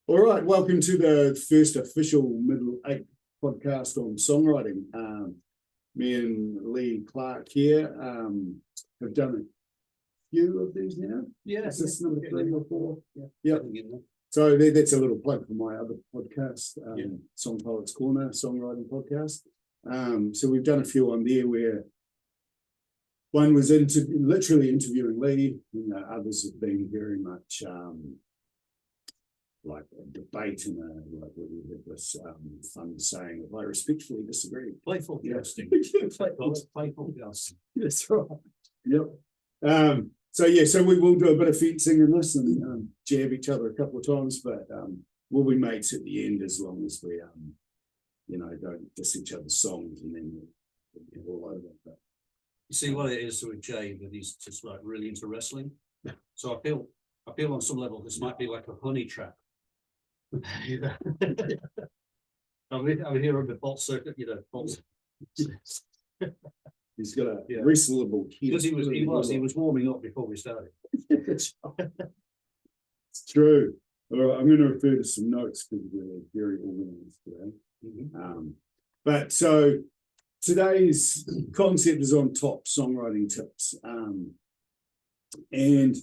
All right, welcome to the first official Middle Eight podcast on songwriting. Me and Lee Clark here have done a few of these now. Yeah, is this number 3 or 4? Yeah. So that's a little plug for my other podcast, Song Poets Corner, Songwriting Podcast. So we've done a few on there where one was literally interviewing Lee, others have been very much like a debate and like we had this fun saying, I respectfully disagree. Playful jousting. Playful jousting. That's right. Yep. So we will do a bit of fencing in this and jab each other a couple of times, but we'll be mates at the end as long as we don't diss each other's songs and then we'll get all over it. But, you see what it is with Jae, that he's just like really into wrestling. So I feel on some level this might be like a honey trap. I'm here on the bolt circuit, bolts. He's got a wrestleable kid. Because he was warming up before we started. It's true. All right, I'm going to refer to some notes because we're very organized today. Mm-hmm. But so today's concept is on top songwriting tips. And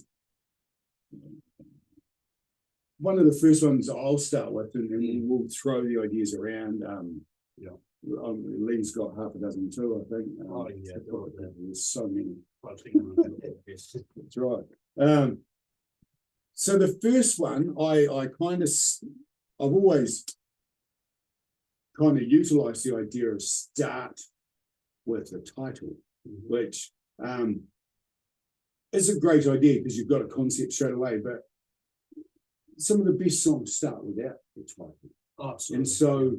one of the first ones I'll start with, and then we'll throw the ideas around. Lee's got half a dozen too, I think. There's so many. That's right. So the first one, I've always kind of utilized the idea of start with a title, which is a great idea because you've got a concept straight away, but some of the best songs start without the title. Absolutely. And so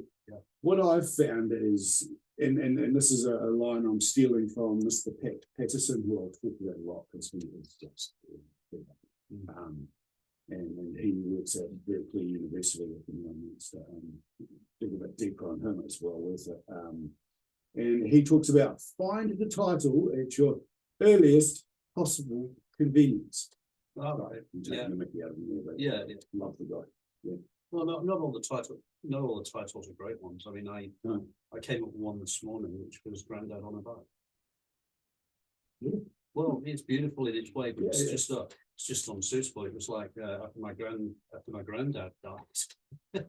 what I've found is, and this is a line I'm stealing from Mr. Patterson, who I'll talk about a lot because he is just and he works at Berkeley University at the moment, so dig a bit deeper on him as well with it. And he talks about find the title at your earliest possible convenience. Right. Yeah. Love the guy. Yeah. Well, not all the titles are great ones. I mean, I came up with one this morning, which was Grandad on a Bike. Yeah. Well, it's beautiful in its way, but it's just unsuitable. It was like after my granddad died.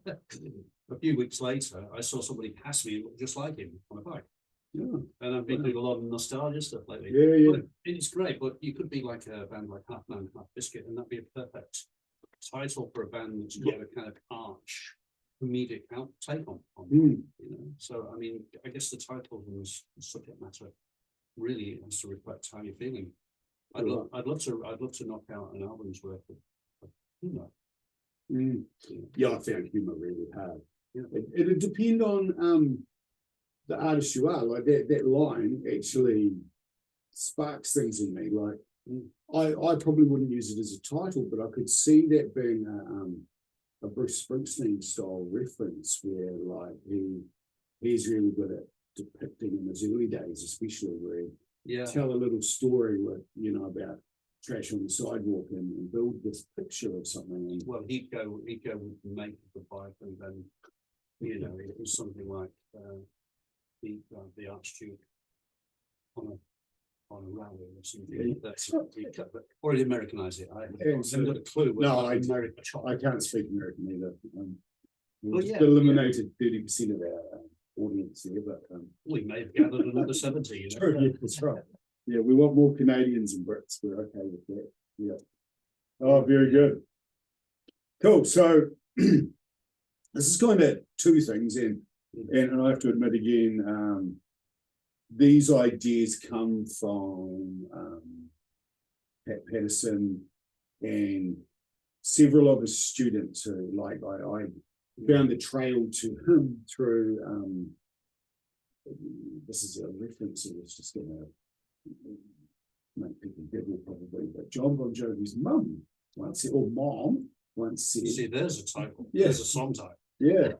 A few weeks later, I saw somebody pass me just like him on a bike. Yeah. And I've been doing a lot of nostalgia stuff lately. Yeah. But it's great, but you could be like a band like Half Man, Half Biscuit, and that'd be a perfect title for a band that's got a kind of arch comedic take on So I mean, I guess the title and the subject matter really has to reflect how you're feeling. I'd love to knock out an album's worth of humor. Yeah, I found humor really hard. Yeah. It'd depend on the artist you are. Like that line actually sparks things in me. Like I probably wouldn't use it as a title, but I could see that being a Bruce Springsteen style reference where like he's really good at depicting in his early days, especially where he tell a little story with about trash on the sidewalk and build this picture of something. Well, he'd go with the make of the bike, and then it was something like the Archduke on a rally or something. Or he'd Americanize it. I haven't got a clue. I can't speak American either. We've eliminated 30% of our audience here, but we may have gathered another 70. True, yeah, that's right. Yeah, we want more Canadians and Brits. We're okay with that. Yeah. Oh, very good. Cool. So this is kind of two things, and I have to admit again, these ideas come from Pat Patterson and several of his students who, like, I found the trail to him through, this is a reference that was just going to make people giggle probably, but John Bon Jovi's mum once said, or mom once said. See, there's a title. Yeah. There's a song title. Yeah.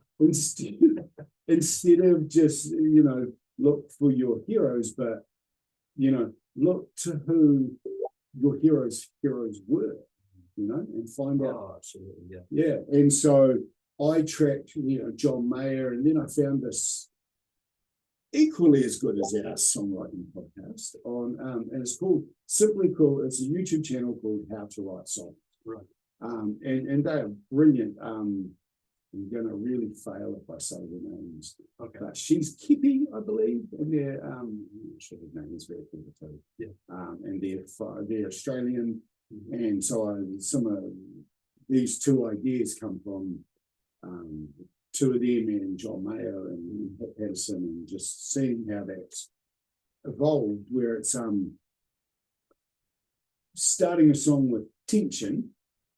Instead of just, look for your heroes, but, look to who your heroes were. and find out. Oh, absolutely, yeah. Yeah, and so I tracked, John Mayer, and then I found this equally as good as our songwriting podcast and it's it's a YouTube channel called How to Write Songs. Right. And they are brilliant. I'm going to really fail if I say their names. Okay. But she's Kippy, I believe, and they're I'm not sure her name is very complicated. Yeah. And they're Australian, and so some of these two ideas come from two of them and John Mayer and Patterson, and just seeing how that's evolved, where it's starting a song with tension,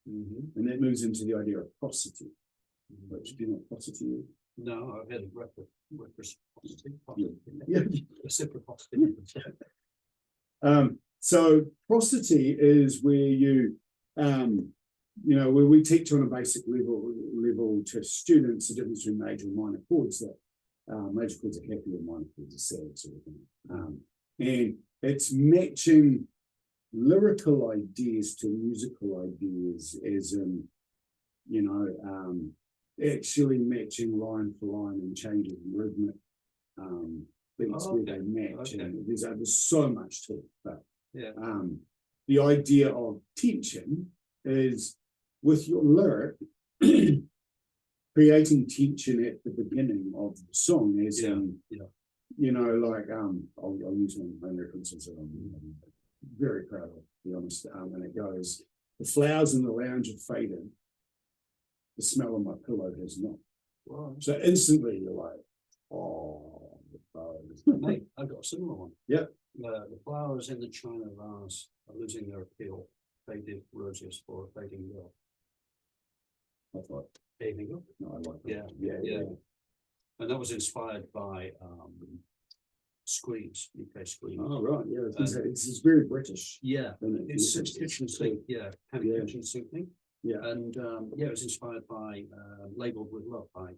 and that moves into the idea of prosody, which do you know what prosody is? No, I've had reciprocity. Yeah. Reciprocity. So prosody is where you where we teach on a basic level to students the difference between major and minor chords. That major chords are happy and minor chords are sad, sort of thing. And it's matching lyrical ideas to musical ideas, as in, actually matching line for line and changes in rhythmic beats where they match. Okay. And there's so much to it, but Yeah. the idea of tension is with your lyric, creating tension at the beginning of the song, as in, like I'll use one of my references that I'm very proud of, to be honest. And it goes, the flowers in the lounge have faded, the smell of my pillow has not. Wow. So instantly you're like, oh, the flowers. Mate, I've got a similar one. Yeah. The flowers in the china vase are losing their appeal. Faded roses for a fading girl. I thought, Fading girl. no, I like Yeah. that. Yeah. And that was inspired by Squeeze, UK Squeeze. Oh, right, yeah. It's very British. Yeah. Isn't it? It's kitchen sink, kind of Yeah. kitchen sink thing. Yeah. And it was inspired by Labeled with Love by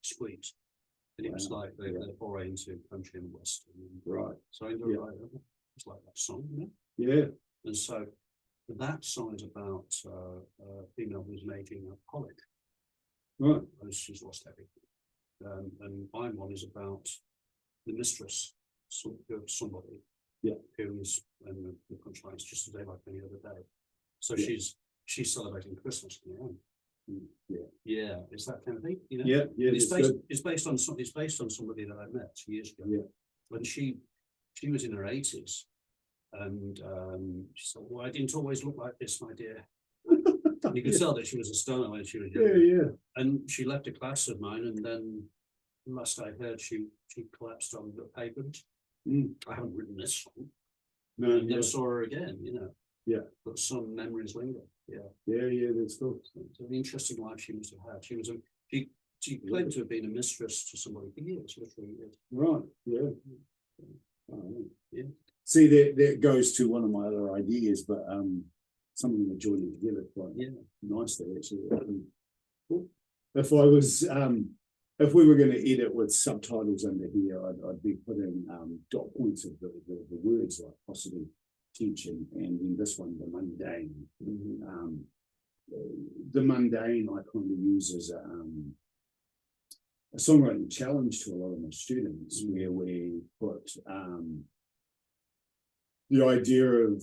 Squeeze. And it was Wow. like the foray into country and western. Right. So I enjoyed it. It's like that song, Yeah. And so that song is about a female who's making a colic. Right. And she's lost everything. And my one is about the mistress of somebody. Yeah. Who's, and the punchline is just a day like any other day. So Yeah. she's celebrating Christmas. Yeah. Yeah, it's that kind of thing, Yeah. Yeah. And it's that's based good. on somebody that I met years ago. Yeah. When she was in her 80s, and she said, "Well, I didn't always look like this, my dear." And you could tell that she was a stoner when she was young. Yeah. And she left a class of mine, and then last I heard, she collapsed on the pavement. I haven't written this song. No, Never saw her again, Yeah. But some memories linger. Yeah. Yeah, that's cool. It's an interesting life she must have had. She claimed to have been a mistress to somebody for years, literally years. Right, yeah. Yeah. See, that goes to one of my other ideas, but something that joining together quite nicely, actually. Cool. If we were going to edit with subtitles under here, I'd be putting dot points of the words like possibly tension, and in this one, the mundane. The mundane I kind of use as a songwriting challenge to a lot of my students, where we put the idea of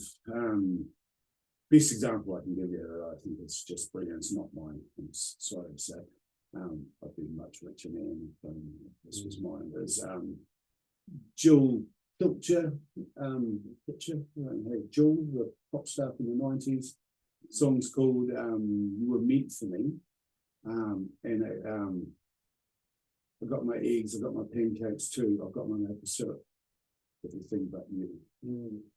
best example I can give you, I think it's just brilliant. It's not mine. I'm sorry to say. I've been much richer man than this was mine. There's Jill Pilcher, Jill, the pop star from the 90s. Song's called You Were Meant for Me. And I've got my eggs, I've got my pancakes too, I've got my maple syrup, everything but you.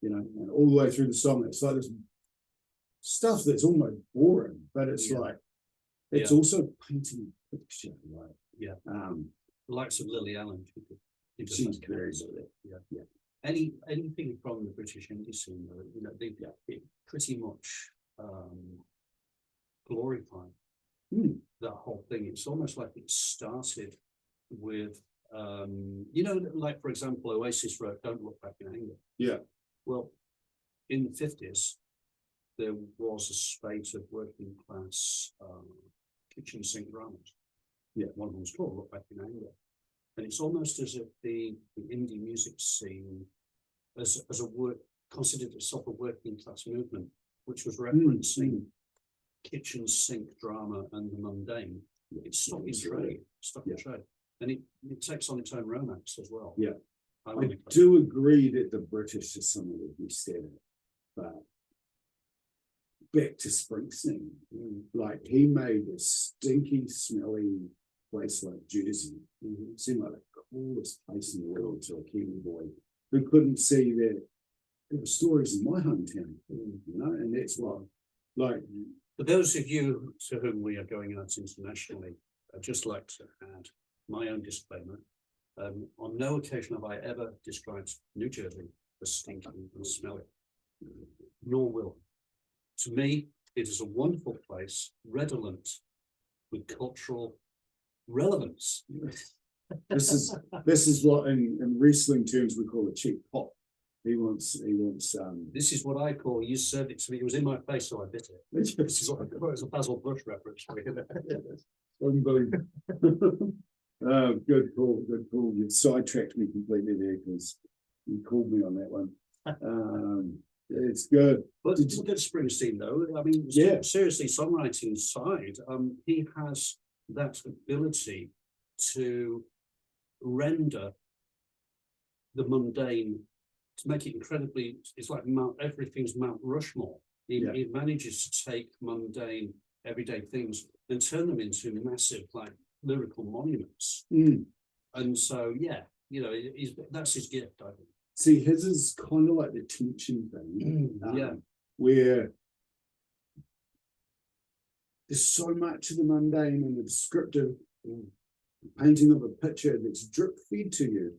And all the way through the song, it's like this stuff that's almost boring, but it's like, it's also painting a picture, right? Yeah. The likes of Lily Allen. She's very good. Yeah. Anything from the British indie scene, they pretty much glorify that whole thing. It's almost like it started with, like, for example, Oasis wrote Don't Look Back in Anger. Yeah. Well, in the 50s, there was a spate of working class kitchen sink dramas. Yeah. One of them was called Look Back in Anger. And it's almost as if the indie music scene as a work considered itself a working class movement, which was referencing kitchen sink drama and the mundane. It's stuck in trade, and it takes on its own romance as well. Yeah, I do agree that the British are something that we said, but back to Springsteen, like he made a stinky, smelly place like Jersey seem like the coolest place in the world to a Kiwi boy who couldn't see that there were stories in my hometown, you know, and that's what, like. For those of you to whom we are going out internationally, I'd just like to add my own disclaimer. On no occasion have I ever described New Jersey as stinky and smelly, nor will. To me, it is a wonderful place, redolent with cultural relevance. This is what in wrestling terms we call a cheap pop. He wants this is what I call, you served it to me, it was in my face, so I bit it. This is what I call, it's a Basil Bush reference. Unbelievable. Good call. You've sidetracked me completely there because you called me on that one. It's good. But look at Springsteen though. I mean, seriously, songwriting side, he has that ability to render the mundane, to make it incredibly, it's like everything's Mount Rushmore. He manages to take mundane, everyday things and turn them into massive, like, lyrical monuments. And so, you know, that's his gift, I think. See, his is kind of like the tension thing, where there's so much of the mundane and the descriptive painting of a picture that's drip fed to you.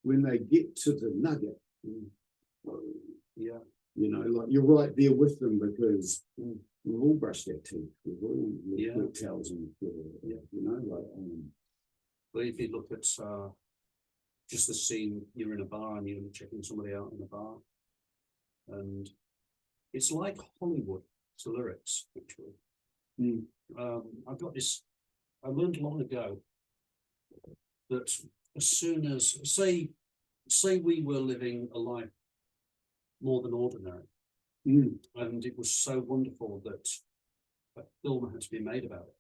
When they get to the nugget, you know, like you're right there with them because we've all brushed our teeth, we've all got towels on the floor, you know, like. Well, if you look at just the scene, you're in a bar and you're checking somebody out in a bar, and it's like Hollywood to lyrics, actually. I've got this, I learned long ago that as soon as, say we were living a life more than ordinary, and it was so wonderful that a film had to be made about it,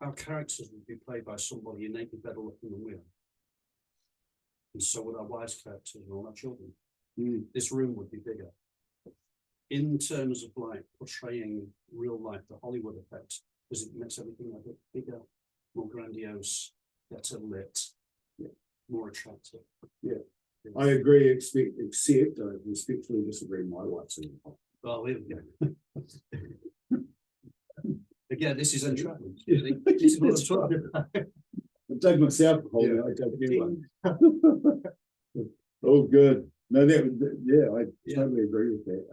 our characters would be played by somebody innately better looking than we are. And so would our wives' characters and all our children. This room would be bigger. In terms of like portraying real life, the Hollywood effect, because it makes everything a bit bigger, more grandiose, better lit, more attractive. I agree, except I respectfully disagree. My wife's in the Well, here we go. Again, this is entrapment. This is what I'm talking about. I take myself home. I take anyone. Oh, good. No, I totally agree with that.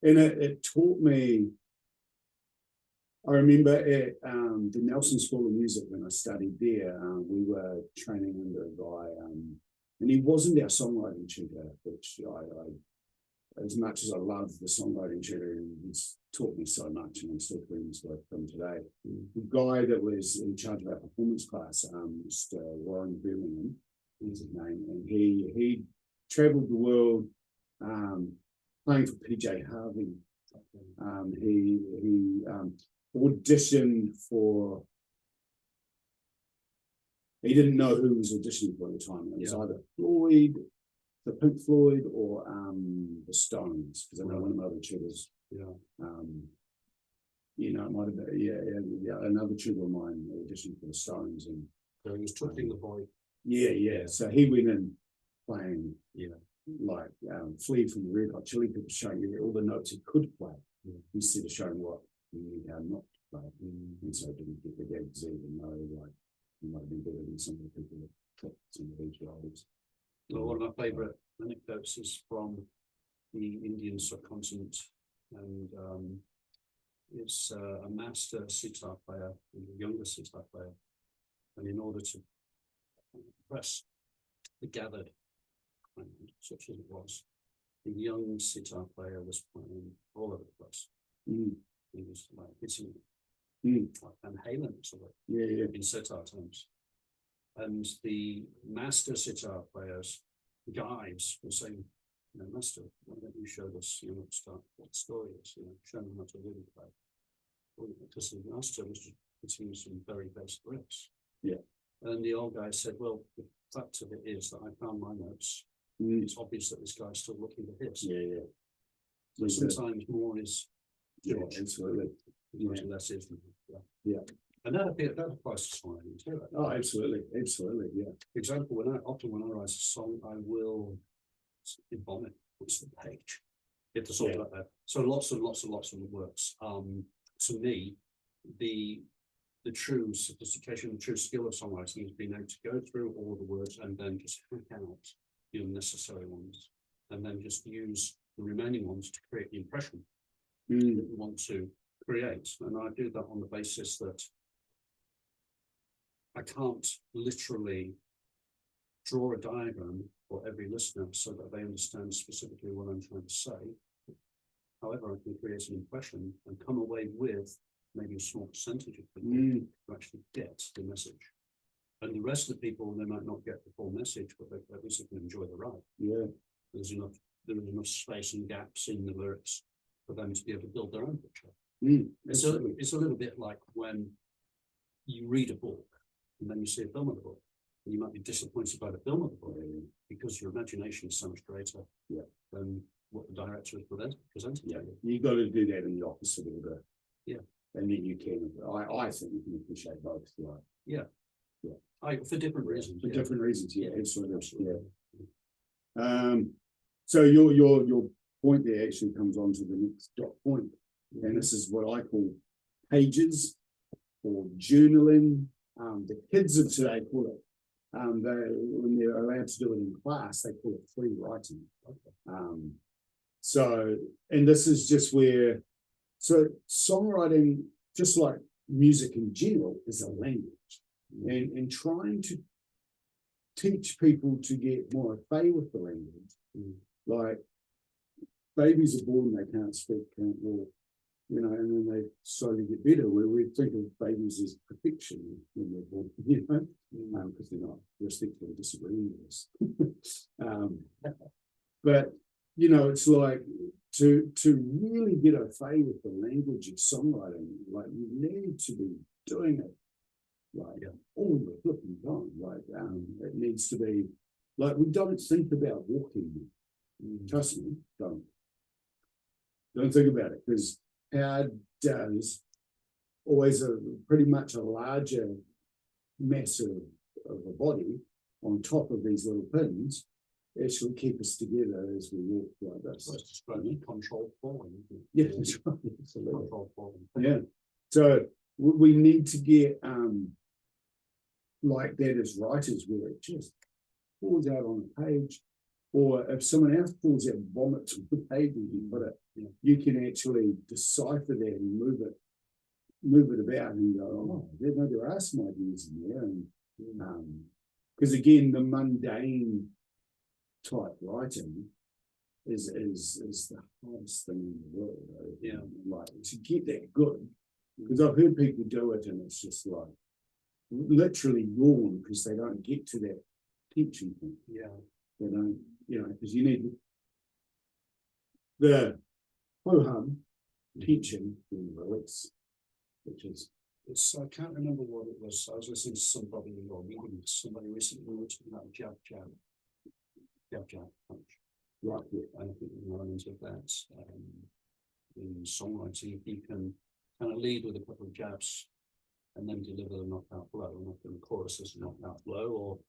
And it taught me. I remember at the Nelson School of Music when I studied there, we were training under a guy, and he wasn't our songwriting tutor, which I as much as I love the songwriting tutor, he's taught me so much, and I'm still friends with him today. The guy that was in charge of our performance class, Mr. Warren Birmingham, is his name, and he travelled the world playing for PJ Harvey. He auditioned for. He didn't know who was auditioning for at the time. It was either Floyd, the Pink Floyd, or the Stones, because I know one of my other tutors. You know, it might have been another tutor of mine auditioned for the Stones, and so he was touching the boy. So he went in playing, like Flea from the Red Hot Chili Peppers, showing you all the notes he could play instead of showing what he knew how not to play. And so didn't get the gigs even though like he might have been better than some of the people that took some of these roles. Well, one of my favourite anecdotes is from the Indian subcontinent, and it's a master sitar player and a younger sitar player, and in order to impress the gathered crowd, such as it was, the young sitar player was playing all over the He was like hitting like Van Halen sort of Yeah. in sitar terms. And the master sitar players, guides, were saying, Master, why don't you show us, what the story is, show them how to really play. Well, because the master was just putting some very basic riffs. Yeah. And the old guy said, well, the fact of it is that I found my notes. It's obvious that this guy's still looking for his. Yeah. So sometimes more is Absolutely. less is. Yeah. And that applies to songwriting too. Oh, absolutely. Yeah. For example, when I write a song, I will vomit what's the page. Get the song like that. So lots and lots of works. To me, the true sophistication, the true skill of songwriting is being able to go through all the words and then just hack out the unnecessary ones, and then just use the remaining ones to create the impression that you want to create. And I do that on the basis that I can't literally draw a diagram for every listener so that they understand specifically what I'm trying to say. However, I can create an impression and come away with maybe a small percentage of people who actually get the message. And the rest of the people, they might not get the full message, but at least they can enjoy the ride. Yeah. There is enough space and gaps in the lyrics for them to be able to build their own picture. It's a little bit like when you read a book and then you see a film of the book. And you might be disappointed by the film of the book because your imagination is so much greater than what the director has presented. Yeah, you got to do that in the opposite order. Yeah, and then you can. I think you can appreciate both. For different reasons. For different reasons. Yeah, absolutely. Yeah. So your point there actually comes on to the next dot point, and this is what I call pages or journaling. The kids of today call it. When they're allowed to do it in class, they call it free writing. So, and this is just where, so songwriting, just like music in general, is a language, and trying to teach people to get more au fait with the language. Like babies are born, they can't speak, can't walk, and then they slowly get better. Where we think of babies as perfection when they're born, because they're not respectfully disagreeing with us. But it's like to really get au fait with the language of songwriting, like you need to be doing it like all the flipping time. Like it needs to be like we don't think about walking. Trust me, don't think about it, because how does always pretty much a larger mass of a body on top of these little pins actually keep us together as we walk like this. So it's describing controlled falling. Yeah, that's right. Controlled falling. Yeah. So we need to get like that as writers, where it just falls out on a page, or if someone else pulls out vomits on the page and you put it, you can actually decipher that and move it about and go, oh, there are some ideas in there, and because again, the mundane type writing is the hardest thing in the world. Like to get that good, because I've heard people do it and it's just like literally yawn because they don't get to that tension point. They don't, because you need the ho-hum tension and release, which is. I can't remember what it was. I was listening to somebody or reading somebody recently who was talking about jab punch. Right. I think the element of that in songwriting, you can kind of lead with a couple of jabs and then deliver the knockout blow, and often the chorus is a knockout blow, or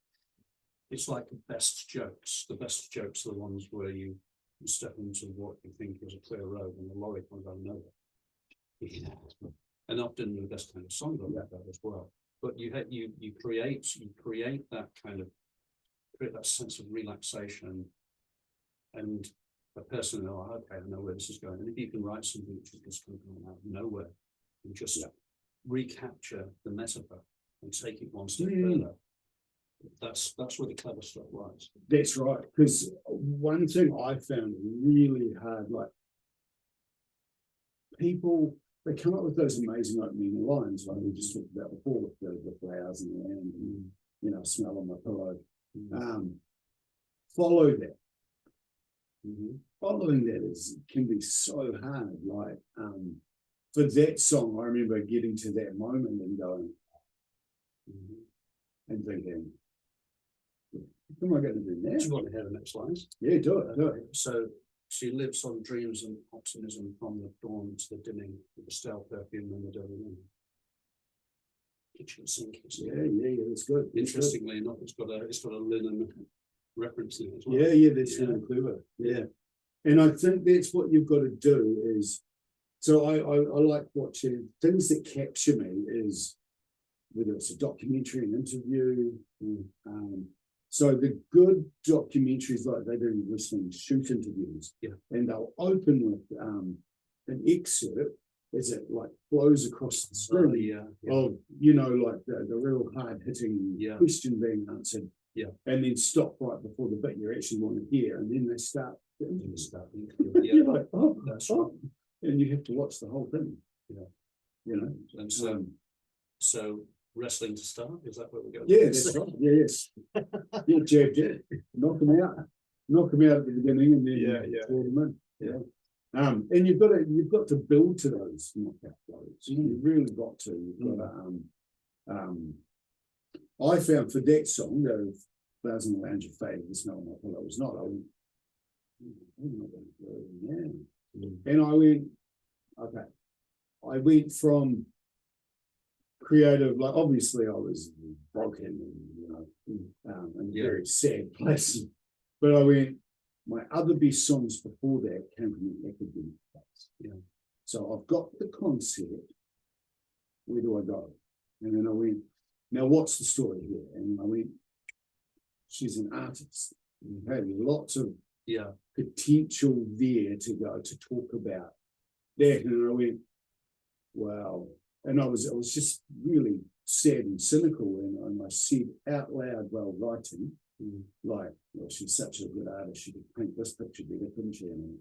it's like the best jokes. The best jokes are the ones where you step into what you think is a clear road and the lorry comes out of nowhere. And often the best kind of songs are like that as well. But you create that kind of that sense of relaxation, and a person, okay, I know where this is going. And if you can write something which is just coming out of nowhere and just recapture the metaphor and take it one step further, that's where the clever stuff lies. That's right. Because one thing I found really hard, like people, they come up with those amazing opening lines, like we just talked about before, with the flowers in the land, and, you know, smell on my pillow. Follow that. Following that can be so hard. Like, for that song, I remember getting to that moment and going, and thinking, what am I going to do now? Do you want to hear the next lines? Yeah, do it. So she lives on dreams and optimism from the dawn to the dimming, with the stale perfume and the dirty room. Kitchen sink. Yeah, that's good. Interestingly enough, it's got a linen reference in it as well. Yeah, that's really clever. Yeah. And I think that's what you've got to do is, so I like watching things that capture me, is whether it's a documentary, an interview. So the good documentaries, like they do listening shoot interviews, and they'll open with an excerpt as it like flows across the screen of, you know, like the real hard hitting question being answered. And then stop right before the bit you actually want to hear, and then they start. You're like, that's right. And you have to watch the whole thing. You know. And so wrestling to start, is that where we're going? Yeah, that's right. Yes. Jab. Knock them out at the beginning, and then throw them in. And you've got to build to those knockout blows. You've really got to. You've got to. I found for that song, the Flowers in the Lounge of Fate, the smell on my pillow was not. And I went, okay. I went from creative, like obviously I was broken and, you know, in a very sad place. But I went, my other best songs before that came from an academic place. So I've got the concept. Where do I go? And then I went, now what's the story here? And I went, she's an artist. Had lots of potential there to go to talk about that. And I went, wow. And I was just really sad and cynical. And I said out loud while writing, like, well, she's such a good artist, she could paint this picture better, couldn't she? And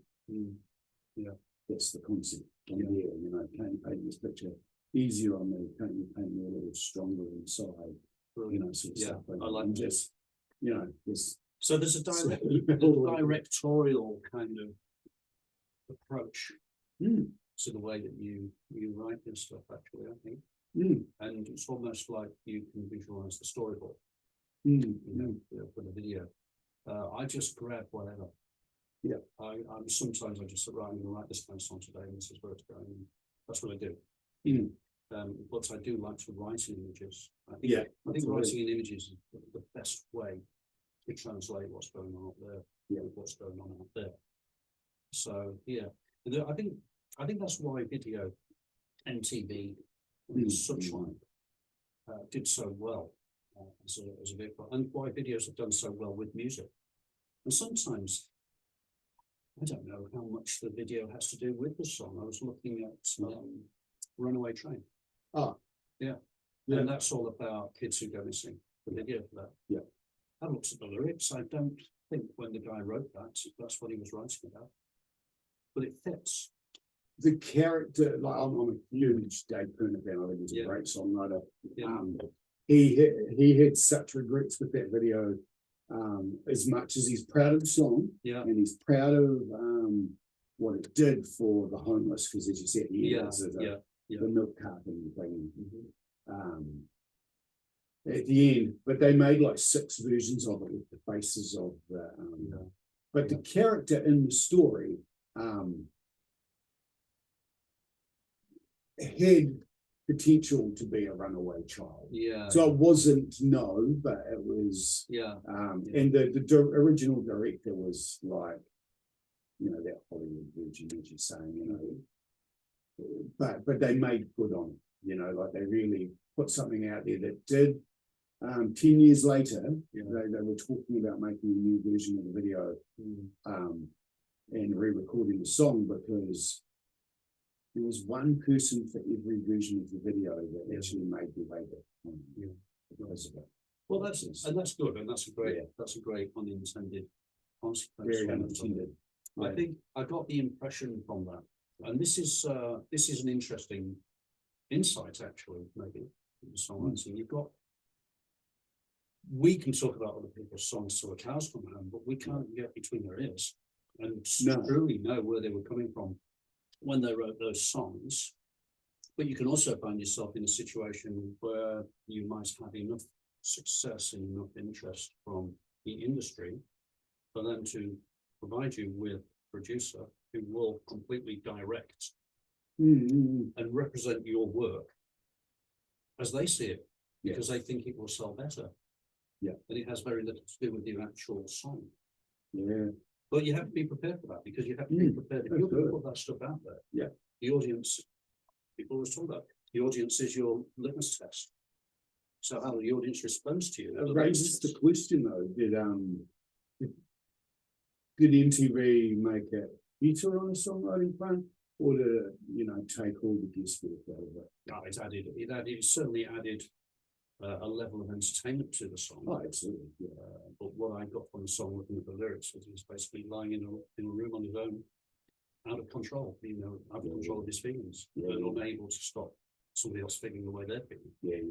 that's the concept. You know, paint this picture easier on me, paint me a little stronger inside, you know, sort of stuff. I like and just, you know, this. So there's a directorial kind of approach to the way that you write this stuff, actually, I think. And it's almost like you can visualize the storyboard, you know, for the video. I just grab whatever. I'm sometimes I just sit around and write this kind of song today, and this is where it's going. That's what I do. But I do like to write in images. I think writing in images is the best way to translate what's going on up there with what's going on out there. So I think that's why video, MTV, and Sunshine did so well as a vehicle, and why videos have done so well with music. And sometimes I don't know how much the video has to do with the song. I was looking at Runaway Train. And that's all about kids who go missing. The video for that. I looked at the lyrics. I don't think when the guy wrote that, that's what he was writing about. But it fits. The character, like I'm a huge Dave Purner fan. I think he's a great songwriter. He had such regrets with that video, as much as he's proud of the song, and he's proud of what it did for the homeless, because as you said, the milk carton thing. At the end, but they made like 6 versions of it with the faces of the but the character in the story had potential to be a runaway child. So it wasn't but it was and the original director was like, you know, that Hollywood virgin, as you're saying, you know, but they made good on it, you know, like they really put something out there that did. 10 years later, they were talking about making a new version of the video and re-recording the song, because there was one person for every version of the video that actually made the way back. Well, that's good, and that's a great unintended consequence. Very unintended. I think I got the impression from that And this is an interesting insight, actually, maybe, in songwriting. We can talk about other people's songs till the cows come home, but we can't get between their ears and truly know where they were coming from when they wrote those songs. But you can also find yourself in a situation where you might have enough success and enough interest from the industry for them to provide you with a producer who will completely direct and represent your work as they see it, because they think it will sell better. Yeah. And it has very little to do with your actual song. Yeah. But you have to be prepared for that, because you have to be prepared. If you're going to put that stuff out there, the audience, people always talk about, the audience is your litmus test. So how the audience responds to you. It raises the question though, did MTV make it better on a songwriting front, or to, take all the guesswork out of it? No, it certainly added a level of entertainment to the song. Oh, absolutely. Yeah. But what I got from the song, looking at the lyrics, was he was basically lying in a room on his own, out of control, out of control of his feelings, and unable to stop somebody else feeling the way they're feeling. Yeah.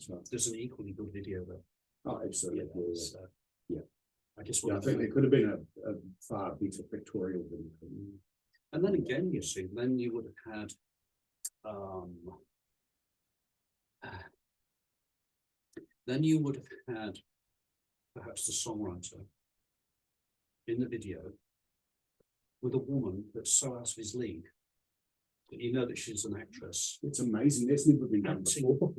Right. There's an equally good video there. Oh, absolutely. I guess I think there could have been a far better pictorial video. And then again, you see, then you would have had perhaps the songwriter in the video with a woman that's so out of his league that you know that she's an actress. It's amazing. That's never been done before.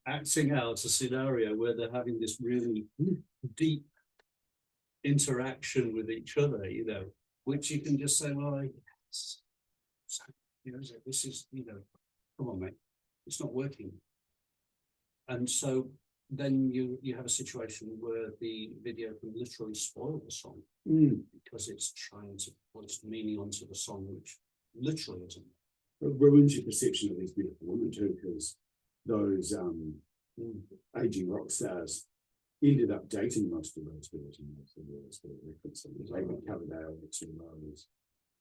Acting out a scenario where they're having this really deep interaction with each other, which you can just say, well, this is, come on, mate, it's not working. And so then you have a situation where the video can literally spoil the song because it's trying to put its meaning onto the song, which literally isn't. It ruins your perception of these beautiful women too, because those aging rock stars ended up dating most of those girls in those references. They were Coverdale,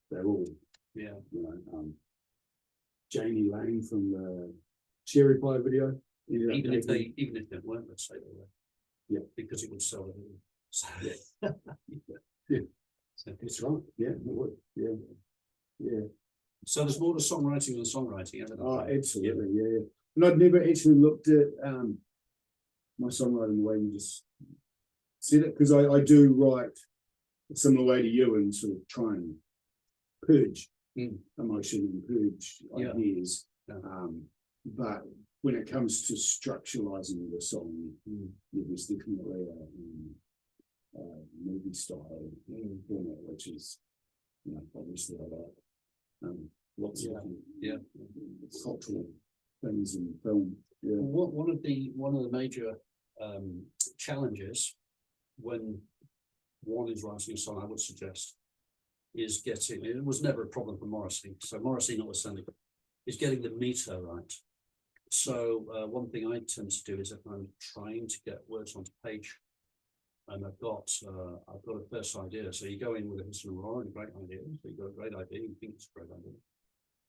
they're all, Janie Lane from the Cherry Pie video. Even if they weren't, let's say they were. Yeah. Because it would sell it. So, So that's right. Yeah, it would. Yeah. So there's more to songwriting than songwriting, isn't there? Oh, absolutely, yeah. And I'd never actually looked at my songwriting the way you just said it, because I do write a similar way to you and sort of try and purge emotion and purge ideas. But when it comes to structuralizing the song, there's definitely a movie style format, which is, obviously I like lots of cultural things in film. Yeah. One of the major challenges when one is writing a song, I would suggest, is getting, it was never a problem for Morrissey, so Morrissey notwithstanding, is getting the meter right. So one thing I tend to do is if I'm trying to get words onto page, and I've got a first idea. So you go in with a great idea. So you've got a great idea, you think it's a great idea.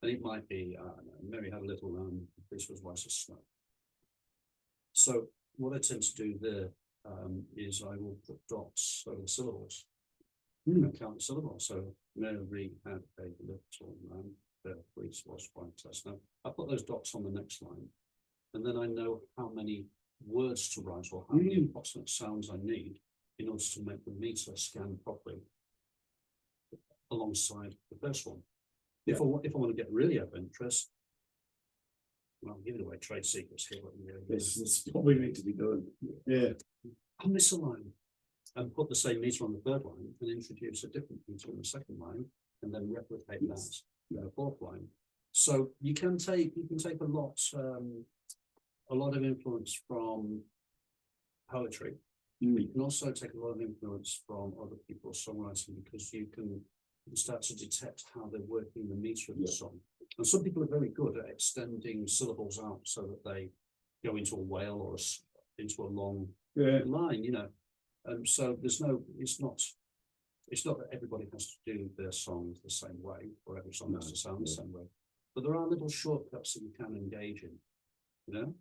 And it might be, Mary had a little this was Rice of Snow. So what I tend to do there is I will put dots over the syllables and count the syllables. So Mary had a little lamb, the police was White of Snow. I put those dots on the next line, and then I know how many words to write or how many approximate sounds I need in order to make the meter scan properly alongside the first one. If I want to get really of interest, well, I'm giving away trade secrets here. This probably need to be done. Yeah. I'll miss a line and put the same meter on the third line and introduce a different meter on the second line and then replicate that in the fourth line. So you can take a lot of influence from poetry. You can also take a lot of influence from other people's songwriting, because you can start to detect how they're working the meter of the song. And some people are very good at extending syllables out so that they go into a wail or into a long line, And so it's not it's not that everybody has to do their songs the same way, or every song has No, to sound the yeah. same way. But there are little shortcuts that you can engage in, you know?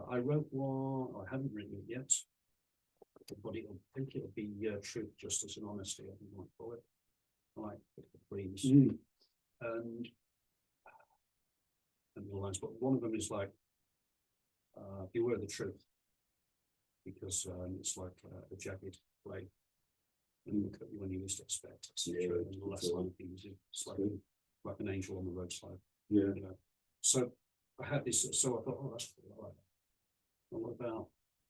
I wrote one, I haven't written it yet, but I think it'll be truth, justice, and honesty, I think I might call it. I like the themes. And the lines, but one of them is like, beware the truth, because it's like a jagged blade, and look at you when you least expect, etc. Yeah, And the last line things, it's like an angel on the roadside. Yeah. You know? So I had this, so I thought, oh, that's cool, I like that. And what about,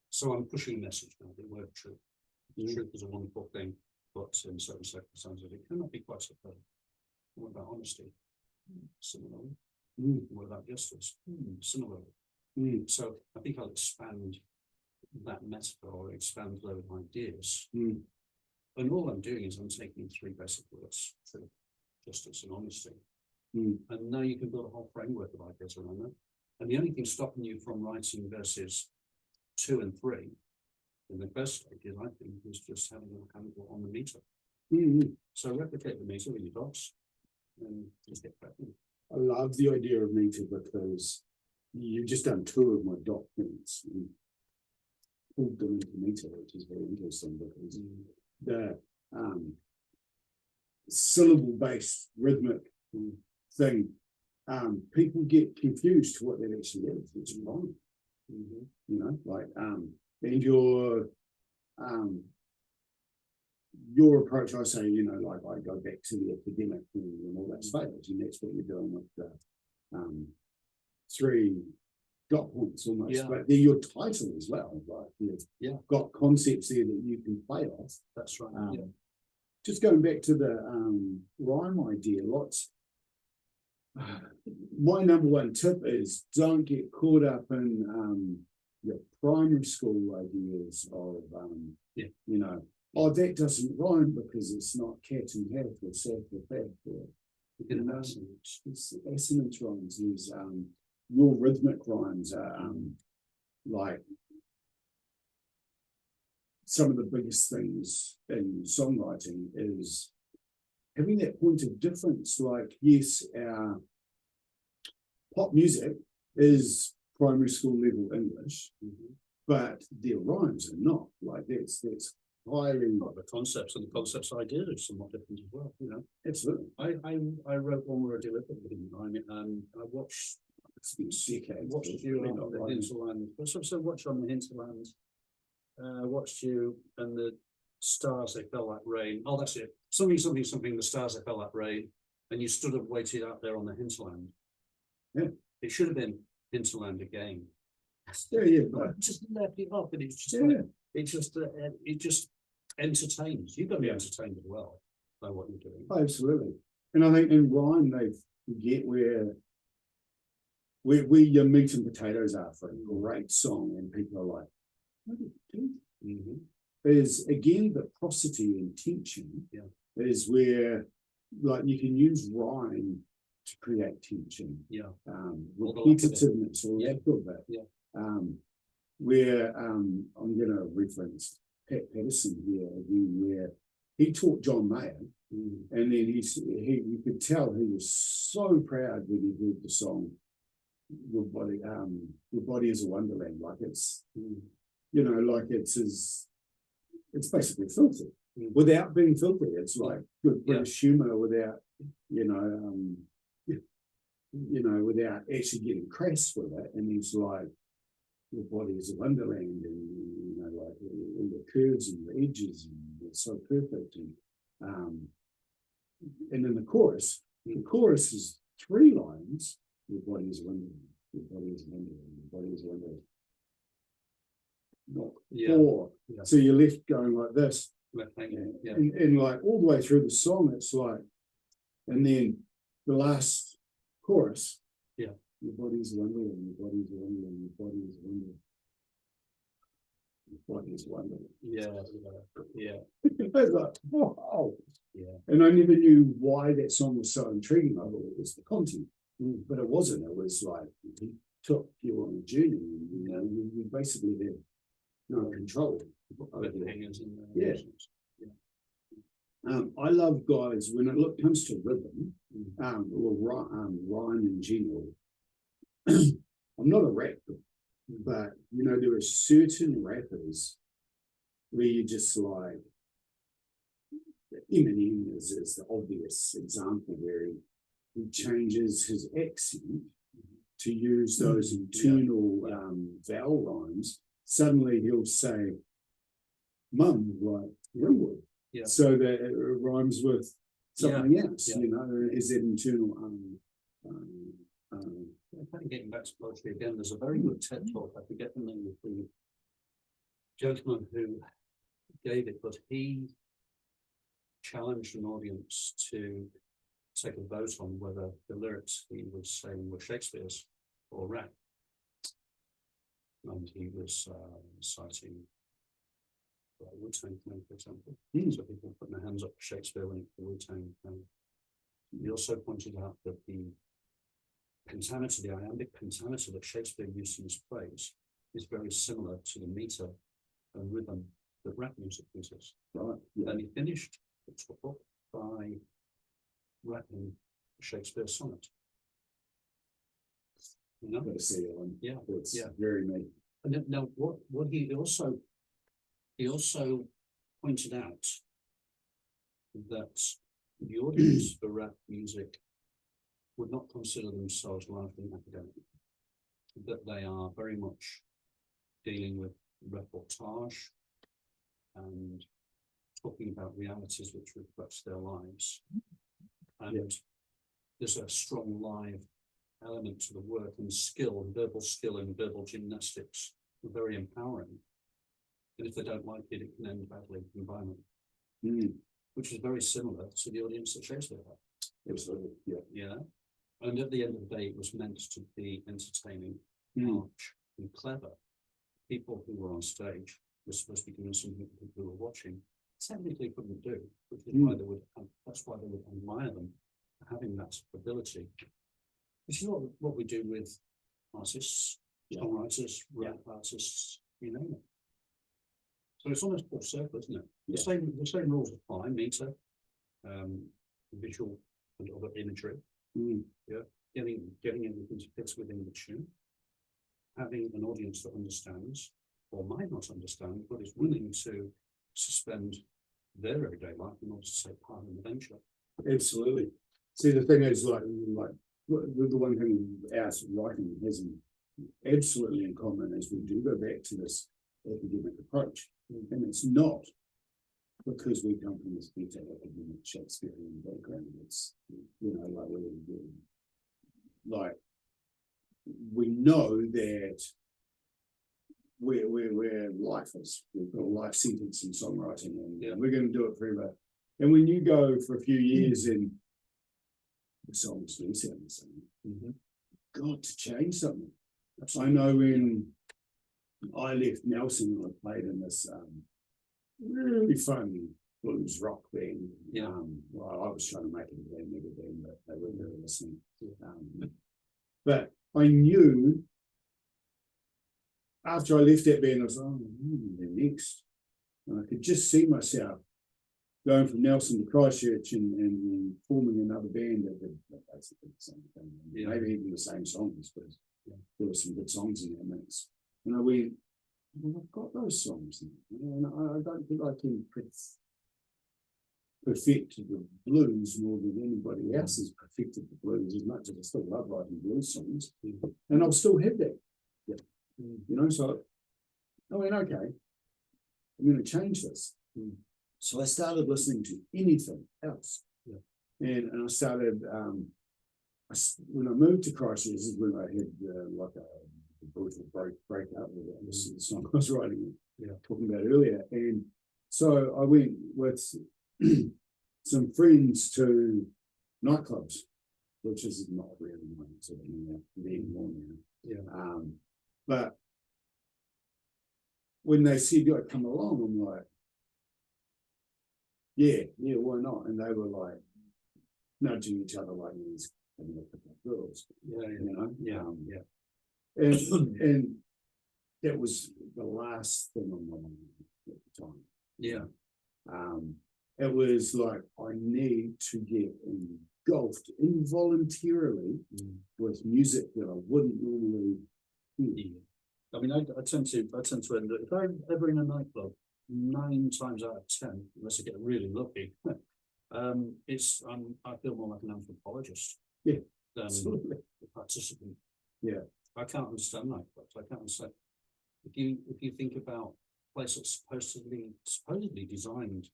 so I'm pushing a message now, beware of truth. Truth is a wonderful thing, but in certain circumstances it cannot be quite so clear. What about honesty? Similarly. What about justice? Similarly. So I think I'll expand that metaphor, or expand those ideas. And all I'm doing is I'm taking three basic words: truth, justice, and honesty. And now you can build a whole framework of ideas around that. And the only thing stopping you from writing verses 2 and 3 in the first stage, I think, is just having a handle on the meter. So replicate the meter with your dots and just get cracking. I love the idea of meter, because you've just done 2 of my dot things and pulled them into meter, which is very interesting, because the syllable-based rhythmic thing, people get confused to what that actually is. It's wrong. You know, like and your approach, I say, you know, like I go back to the academic thing and all that stuff, and that's what you're doing with the 3 dot points almost, but they're your title as well. Like you've got concepts there that you can play off. That's right. Just going back to the rhyme idea, my number 1 tip is don't get caught up in your primary school ideas of you know, oh, that doesn't rhyme because it's not cat and hat or sat or fat, or you know, it's assonance rhymes. There's your rhythmic rhymes are like some of the biggest things in songwriting is having that point of difference. Like, yes, our pop music is primary school level English, but their rhymes are not. Like that's highly the concepts and the concepts ideas are somewhat different as well. You know, absolutely. I wrote one where I deliberately didn't rhyme it, and I watched. It's been decades. Watched you on the hinterland. So watch on the hinterland. Watched you and the stars, they fell like rain. Oh, that's it. Something. The stars, they fell like rain. And you stood up, waited out there on the hinterland. Yeah. It should have been hinterland again. Yeah. But just left it off, and it's just it just entertains. You've got to be entertained as well by what you're doing. Absolutely. And I think in rhyme they forget where your meat and potatoes are for a great song, and people are like, what do you do? Is again the prosody and tension is where, like, you can use rhyme to create tension. Repetitiveness or that of it. Where I'm gonna reference Pat Patterson here again, where he taught John Mayer, and then you could tell he was so proud when he heard the song Your Body is a Wonderland. Like it's you know, like it's basically filthy without being filthy. It's like good British humor without without actually getting crass with it. And he's like, your body is a wonderland, and you know, like all the curves and the edges, and it's so perfect. And then the chorus is 3 lines. Your body is a wonderland. Your body is a wonderland. Your body is a wonderland. Not 4. So you're left going like this, and like all the way through the song, it's like, and then the last chorus. Your body is a wonderland. Your body is a wonderland. Your body is a wonderland. Your body is a wonderland. I was like, wow. And I never knew why that song was so intriguing. I thought it was the content, but it wasn't. It was like he took you on a journey. You know, you basically had no control over the hangers and I love guys when it comes to rhythm, or rhyme in general. I'm not a rapper, but you know, there are certain rappers where you just like Eminem is the obvious example where he changes his accent to use those internal vowel rhymes. Suddenly he'll say mum like Ringwood. Yeah. So that it rhymes with something else, Yeah. you know, is that internal Kind of getting back to poetry again, there's a very good TED talk. I forget the name of the gentleman who gave it, but he challenged an audience to take a vote on whether the lyrics he was saying were Shakespeare's or rap. And he was citing Wu-Tang Clan, for example. So people putting their hands up for Shakespeare when it's the Wu-Tang Clan. He also pointed out that the pentameter, the iambic pentameter that Shakespeare used in his plays is very similar to the meter and rhythm that rap music uses. right. And he finished the talk by rapping Shakespeare's sonnet. You know? Got to see that one. Yeah. It's very neat. And now, what he also pointed out that the audience for rap music would not consider themselves largely academic, that they are very much dealing with reportage and talking about realities which reflects their lives. And there's a strong live element to the work, and verbal skill and verbal gymnastics are very empowering. And if they don't like it, it can end badly in the environment, which is very similar to the audience that Shakespeare had. Absolutely. Yeah. And at the end of the day, it was meant to be entertaining, arch, and clever. People who were on stage were supposed to be doing something that people who were watching technically couldn't do, which is why that's why they would admire them for having that ability. Which is what we do with artists, songwriters, rap artists, you name it. So it's almost full circle, isn't it? The same rules apply: meter, visual, and other imagery. Yeah, getting everything to fit within the tune, having an audience that understands or might not understand, but is willing to suspend their everyday life in order to take part in the venture. Absolutely. See, the thing is, like the one thing our writing has absolutely in common is we do go back to this academic approach, and it's not because we come from this better academic Shakespearean background. It's, you know, like we know that we're lifers. We've got a life sentence in songwriting, and we're going to do it forever. And when you go for a few years and the songs do sound the same, got to change something. I know when I left Nelson, I played in this really fun blues rock band. Well, I was trying to make it a band, but they weren't really listening. But I knew after I left that band, I was like, they're next. And I could just see myself going from Nelson to Christchurch and forming another band that did basically the same thing. Maybe even the same songs, but there were some good songs in that mix. And I went, well, I've got those songs now. And I don't think I can perfect the blues more than anybody else has perfected the blues, as much as I still love writing blues songs. And I'll still have that. You know, so I went, okay, I'm going to change this. So I started listening to anything else. And I started, when I moved to Christchurch, this is when I had like a brutal breakup with the song I was writing, talking about earlier. And so I went with some friends to nightclubs, which is not really nice anymore now. But when they said, come along, I'm like, yeah, why not? And they were like nudging each other like these girls, you know? And that was the last thing on my mind at the time. it was like, I need to get engulfed involuntarily with music that I wouldn't normally hear. Yeah. I mean, I tend to end up, if I'm ever in a nightclub, 9 times out of 10, unless I get really lucky, I feel more like an anthropologist. Yeah, than absolutely. a participant. Yeah. I can't understand nightclubs. I can't understand if you think about places supposedly designed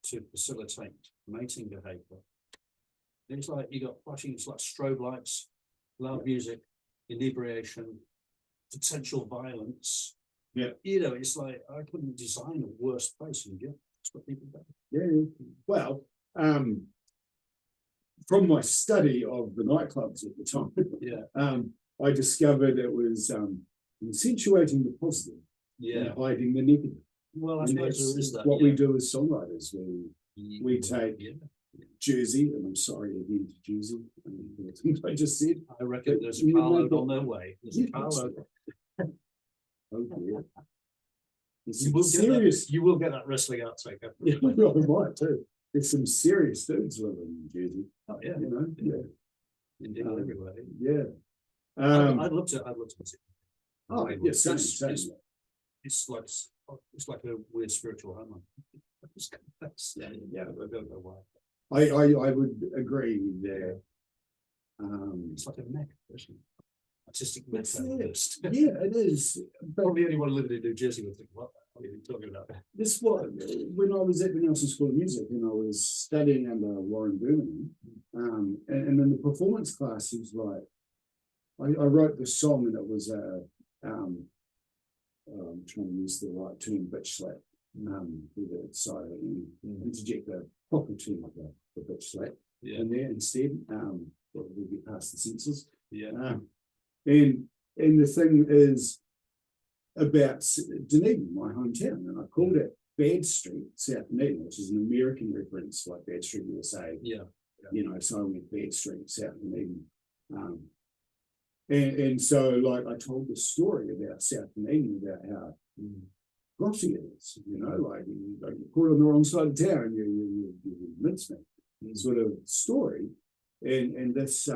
to facilitate mating behavior. It's like you got flashing, it's like strobe lights, loud music, inebriation, potential violence. Yeah. You know, it's like I couldn't design a worse place than you. That's what people do. Yeah. Well, from my study of the nightclubs at the time, yeah, I discovered it was accentuating the positive and hiding the negative. Well, I suppose there is that. What we do as songwriters, we take Jersey, and I'm sorry again to Jersey. I just said. I reckon there's a carload on their way. There's a carload. Oh dear. You will get that wrestling outtake. Yeah, I might too. There's some serious dudes living in Jersey. Oh yeah, you know, indeed, everywhere. Yeah. I'd love to visit. Oh, yeah, same. It's like a weird spiritual home. Yeah, I don't know why. I would agree there. It's like a mecca, isn't it? Artistic mecca. Yeah, it is. Probably anyone living in New Jersey would think, what are you talking about? This what when I was at the Nelson School of Music and I was studying under Warren Birmingham, and in the performance class, he was like, I wrote this song and it was I'm trying to use the right term, bitch slap. With it, so interject the proper term of the bitch slap in there instead. We'll get past the censors. Yeah. And the thing is about Dunedin, my hometown, and I called it Bad Street, South Dunedin, which is an American reference, like Bad Street USA. Yeah. You know, so I went Bad Street, South Dunedin. And so, like, I told the story about South Dunedin, about how grotty it is, you know, like you caught on the wrong side of town, you mince me, sort of story. And this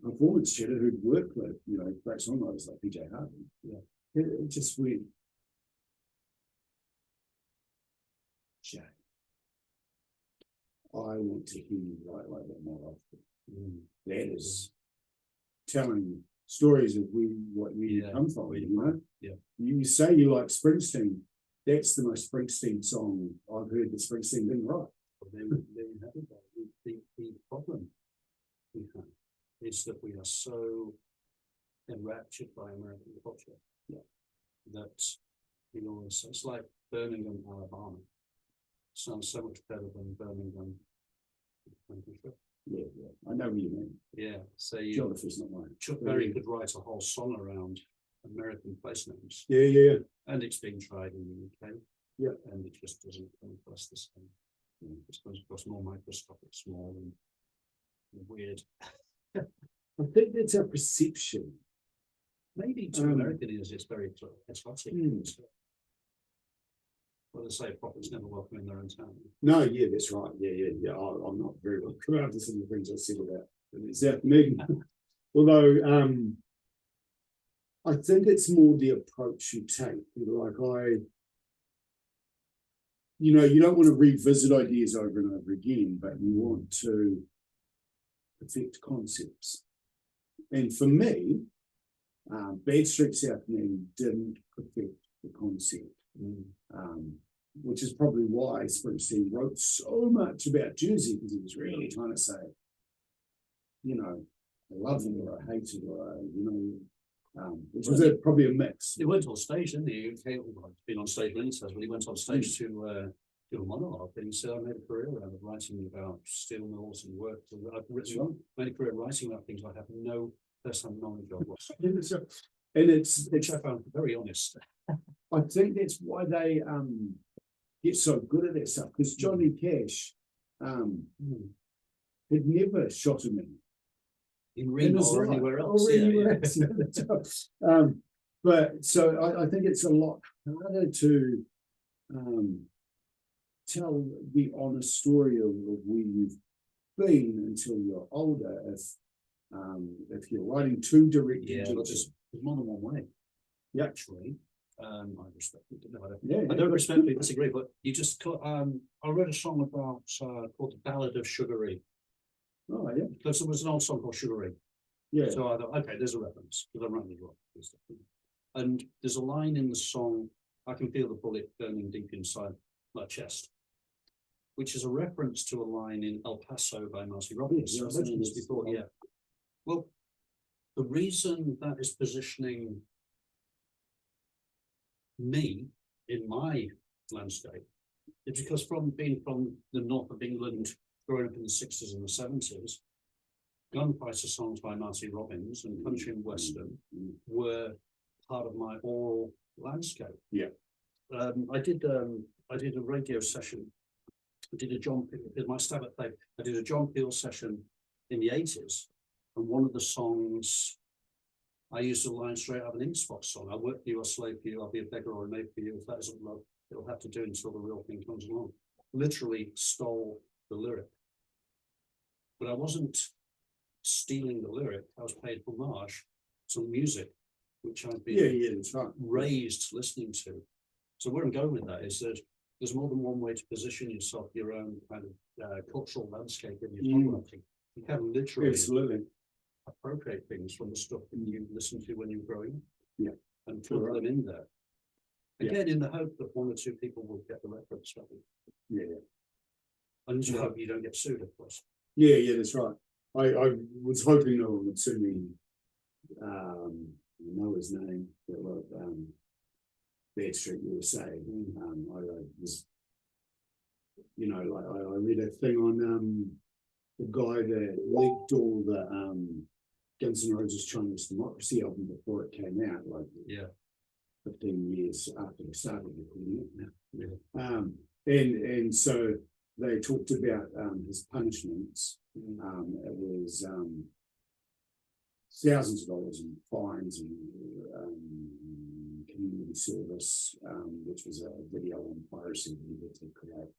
performance cheater who'd worked with, you know, great songwriters like PJ Harvey, it just went, Jae, I want to hear you write like that more often. That is telling stories of where you come from, you know? Yeah. You say you like Springsteen, that's the most Springsteen song I've heard that Springsteen didn't write. Well, there you have it. The problem we have is that we are so enraptured by American culture that, you know, it's like Birmingham, Alabama. Sounds so much better than Birmingham. Yeah, I know what you mean. Yeah, so geography's not mine. Chuck Berry could write a whole song around American place names. Yeah. And it's being tried in the UK. Yeah. And it just doesn't come across the same. It just comes across more microscopic, small and weird. I think that's our perception. Maybe to American ears it's very exotic. Well, they say a prophet's never welcome in their own town. No, yeah, that's right. Yeah. I'm not very welcome after some of the things I said about South Dunedin. Although I think it's more the approach you take. Like you know, you don't want to revisit ideas over and over again, but you want to perfect concepts. And for me, Bad Street South Dunedin didn't perfect the concept. Which is probably why Springsteen wrote so much about Jersey, because he was really trying to say, you know, I love it or I hate it or you know, which was probably a mix. He went on stage, didn't he? He'd been on stage many times, but he went on stage to do a monologue, and he said, I made a career out of writing about steel mills and work. I've made a career writing about things I have no first-hand knowledge of. And which I found very honest. I think that's why they get so good at that stuff, because Johnny Cash had never shot a man in Reno or anywhere else. But so I think it's a lot harder to tell the honest story of where you've been until you're older. If you're writing too directly, there's more than one way. Yeah. Actually, I respect it. Yeah, I don't respectfully disagree, but you just I wrote a song about called The Ballad of Sugar Ray. Oh yeah. Because there was an old song called Sugar Ray. Yeah. So I thought, okay, there's a reference because I'm writing rock. And there's a line in the song, I can feel the bullet burning deep inside my chest, which is a reference to a line in El Paso by Marcy Robbins. Yeah, I mentioned this before, yeah. Well, the reason that is positioning me in my landscape is because from being from the north of England, growing up in the 60s and the 70s, gunfighter songs by Marcy Robbins and country and western were part of my oral landscape. Yeah. I did a radio session. I did a John Peel, my stab at fame. I did a John Peel session in the 80s, and one of the songs I used a line straight out of an Inkspot song. I work for you, I'll slave for you, I'll be a beggar or a maid for you. If that isn't love, it'll have to do until the real thing comes along. Literally stole the lyric. But I wasn't stealing the lyric, I was paid homage to music, which I've been that's right. raised listening to. So where I'm going with that is that there's more than one way to position yourself, your own kind of cultural landscape in your songwriting. You can literally appropriate things from the stuff that you listened to when you were growing up, and put them in there. Again, in the hope that one or two people will get the reference. And you hope you don't get sued, of course. Yeah, that's right. I was hoping no one would sue me. You know his name, Bad Street USA. I was, I read a thing on the guy that leaked all the Guns N' Roses Chinese Democracy album before it came out, 15 years after they started recording it. And so they talked about his punishments. It was thousands of dollars in fines and community service, which was a video on piracy that he had to create,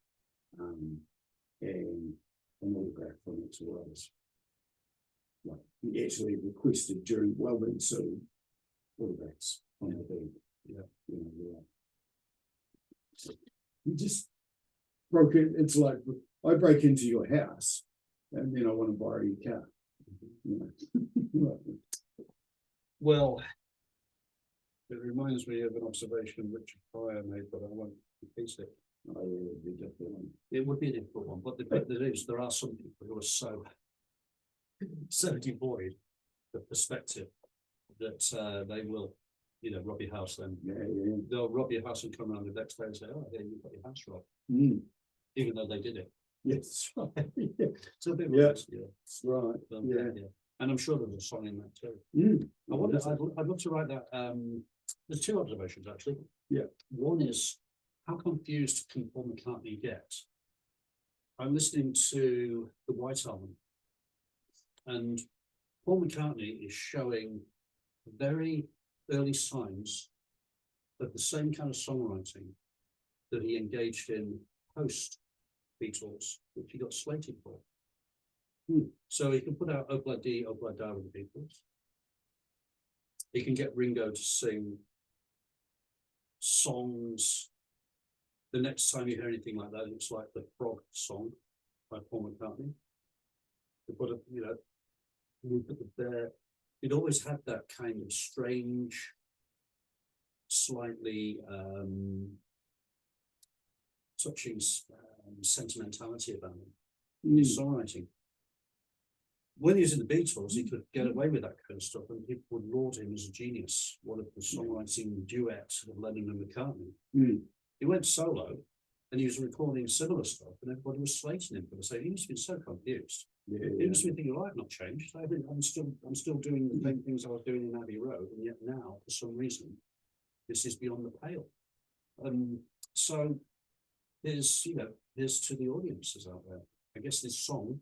and an autograph from it to others. Like he actually requested during being sued autographs on the beat. You just broke it. It's like I break into your house and then I want to borrow your car. Well, it reminds me of an observation Richard Pryor made, but I won't repeat it. It would be a difficult one, but the bit that is, there are some people who are so devoid of perspective that they will, rob your house. Then they'll rob your house and come around the next day and say, "Oh, yeah, you've got your house robbed," even though they did it. Yes, right. So they that's right. And I'm sure there's a song in that too. I'd love to write that. There's two observations actually. One is, how confused can Paul McCartney get? I'm listening to the White Album, and Paul McCartney is showing very early signs of the same kind of songwriting that he engaged in post Beatles, which he got slated for. So he can put out Oh Blood Dee, Oh Blood Die with the Beatles. He can get Ringo to sing songs. The next time you hear anything like that, it's like the Frog song by Paul McCartney. But Rupert the Bear, it always had that kind of strange, slightly touching sentimentality about him. His songwriting. When he was in the Beatles, he could get away with that kind of stuff, and people would laud him as a genius, one of the songwriting duets of Lennon and McCartney. He went solo, and he was recording similar stuff, and everybody was slating him for the same. He must have been so confused. He must have been thinking, "I've not changed. I'm still doing the same things I was doing in Abbey Road, and yet now, for some reason, this is beyond the pale." So here's to the audiences out there. I guess this song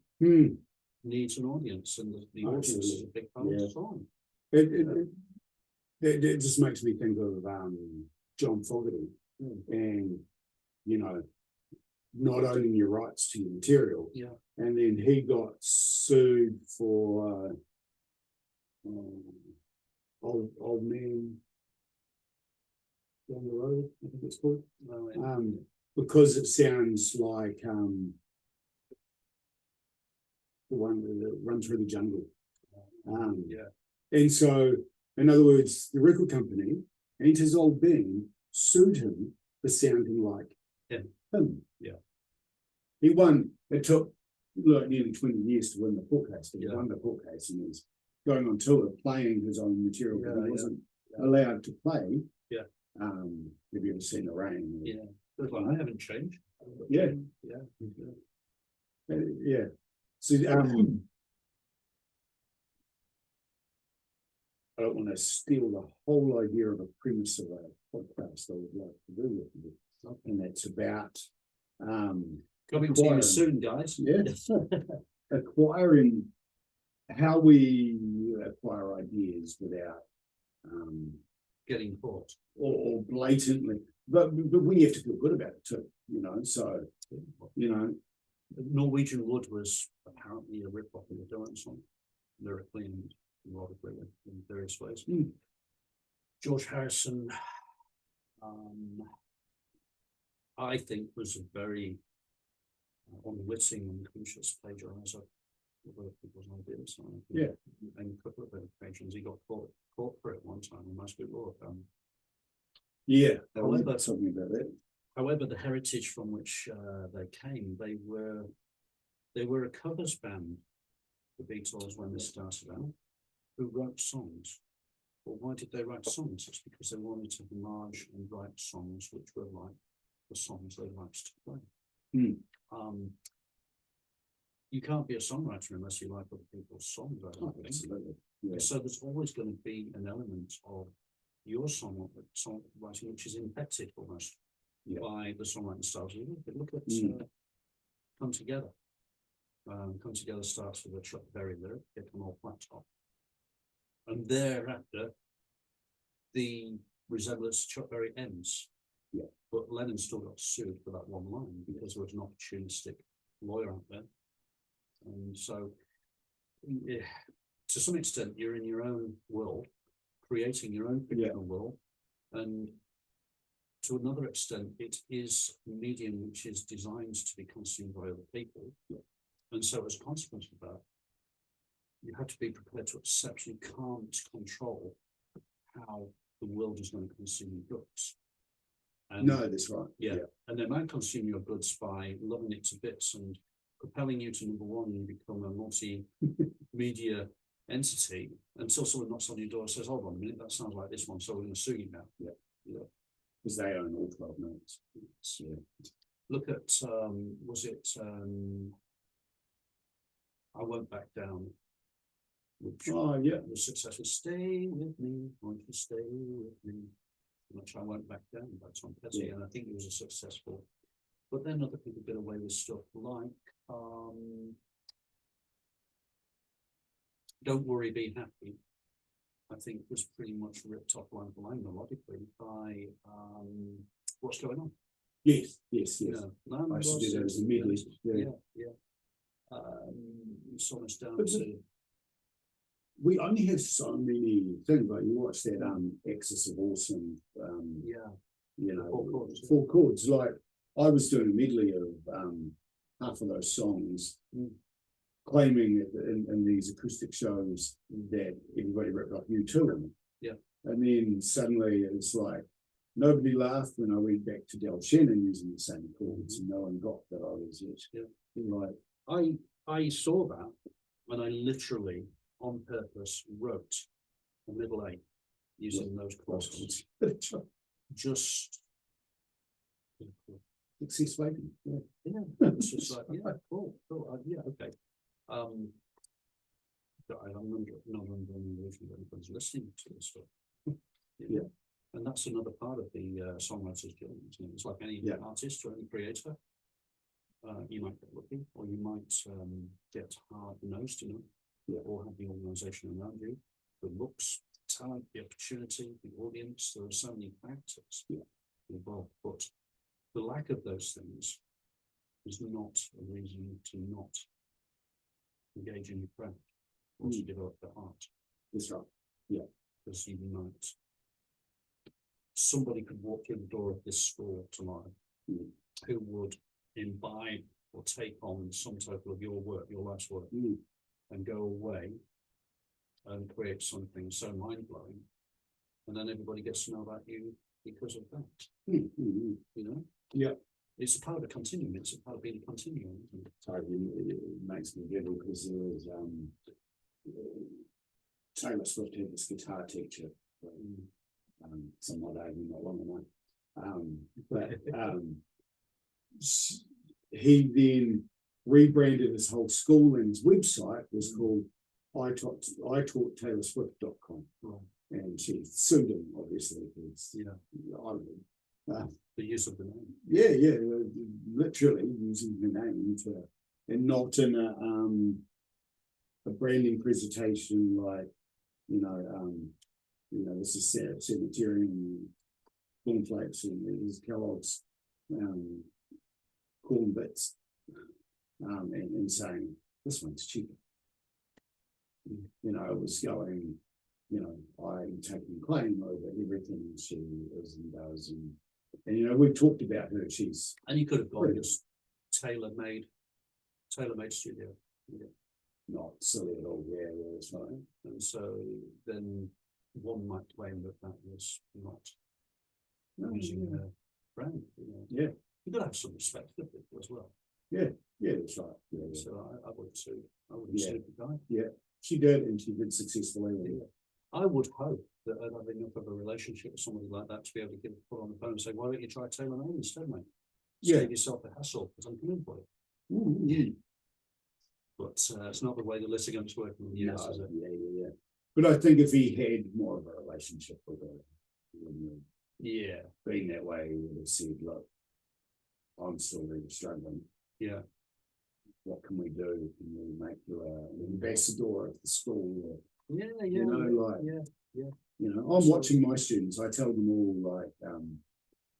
needs an audience, and the audience is a big part of the song. It just makes me think of John Fogerty, and not owning your rights to your material. Yeah. And then he got sued for old man down the road, I think it's called. Oh, yeah. Because it sounds like the one that runs through the jungle. Yeah. And so, in other words, the record company and his old band sued him for sounding like him. Yeah. He won. It took nearly 20 years to win the court case. But he Yeah. won the court case and was going on tour playing his own material, but he wasn't allowed to play. Yeah. Have you ever seen the rain? Yeah. Good one. I haven't changed. Yeah. Yeah. Yeah. So I don't want to steal the whole idea of a premise of a podcast I would like to do with you. And that's about Coming to you soon, guys. Yeah. Acquiring how we acquire ideas without Getting caught. or blatantly, but we have to feel good about it too, so Norwegian Wood was apparently a rip-off of the Dylan song, lyrically and melodically in various ways. George Harrison, I think, was a very unwitting and conscious plagiarizer of other people's ideas. So and a couple of occasions he got caught for it one time in Mass Good Law. However, something about that. However, the heritage from which they came, they were a covers band, the Beatles, when they started out, who wrote songs. Well, why did they write songs? It's because they wanted to homage and write songs which were like the songs they liked to play. You can't be a songwriter unless you like other people's songs. I don't think. Absolutely. Yeah. So there's always going to be an element of your songwriting which is infected almost by the songwriting styles. Look at Come Together. Come Together starts with a Chuck Berry lyric, Get Them All Flat Top. And thereafter, the resemblance to Chuck Berry ends. Yeah. But Lennon still got sued for that one line because there was an opportunistic lawyer out there. And so, to some extent, you're in your own world, creating your own fictional world. And to another extent, it is a medium which is designed to be consumed by other people. Yeah. And so as a consequence of that, you have to be prepared to accept you can't control how the world is going to consume your goods. And no, that's right. Yeah. And they might consume your goods by loving it to bits and propelling you to number one, and you become a multi-media entity until someone knocks on your door and says, hold on a minute, that sounds like this one, so we're going to sue you now. Yeah. Because they own all 12 notes. Yeah. Look at, was it, I Won't Back Down, which was successful. Stay with me, won't you stay with me? Which I Won't Back Down by Tom Petty, and I think it was a successful. But then other people get away with stuff like Don't Worry, Be Happy. I think was pretty much ripped off line for line melodically by What's Going On. Yes. Yeah. No, I should do that as a medley. It's almost down to. We only have so many things. Like you watch that Excess of Awesome. Four chords. Like I was doing a medley of half of those songs, claiming in these acoustic shows that everybody ripped off U2. Yeah. And then suddenly it's like nobody laughed when I went back to Del Shannon using the same chords, and no one got that I was it. Yeah. Like I saw that when I literally on purpose wrote a middle eight using those chords. Just success waiting. It's just like, cool. Okay. I'm not under any illusion that anyone's listening to this stuff. And that's another part of the songwriter's journey, isn't it? It's like any artist or any creator. You might get lucky, or you might get hard-nosed, or have the organisation around you, the looks, the talent, the opportunity, the audience. There are so many factors involved, but the lack of those things is not a reason to not engage in your craft or to develop the art. That's right. Yeah. Because you might, somebody could walk through the door of this store tomorrow who would imbibe or take on some total of your work, your life's work, and go away and create something so mind-blowing, and then everybody gets to know about you because of that. You know? Yeah. It's a part of a continuum. It's a part of being a continuum, isn't it? It makes me giggle because there was Taylor Swift had this guitar teacher, somewhat arguing not long enough. He then rebranded his whole school, and his website was called I taught TaylorSwift.com. Right. And she sued him, obviously, because The use of the name. Yeah, literally using the name and not in a branding presentation like, this is Sanitarium cornflakes and there's Kellogg's corn bits, and saying this one's cheaper. It was going, I'm taking claim over everything she is and does, and we've talked about her. She's And you could have gone just tailor-made studio. Yeah. Not silly at all. Yeah, that's right. And so then one might claim that was not using her brand. Yeah. You've got to have some respect for people as well. Yeah, that's right. Yeah. So I would sue. I would sue the guy. Yeah, she did, and she did successfully. Yeah. I would hope that I'd have enough of a relationship with somebody like that to be able to put on the phone and say, why don't you try tailor-made instead, mate? Save yourself the hassle, because I'm coming for it. But it's not the way the litigants work in the US, is it? Yeah. But I think if he had more of a relationship with her, being that way, he would have said, look, I'm still really struggling. Yeah. What can we do? Can we make you an ambassador of the school? I'm watching my students. I tell them all,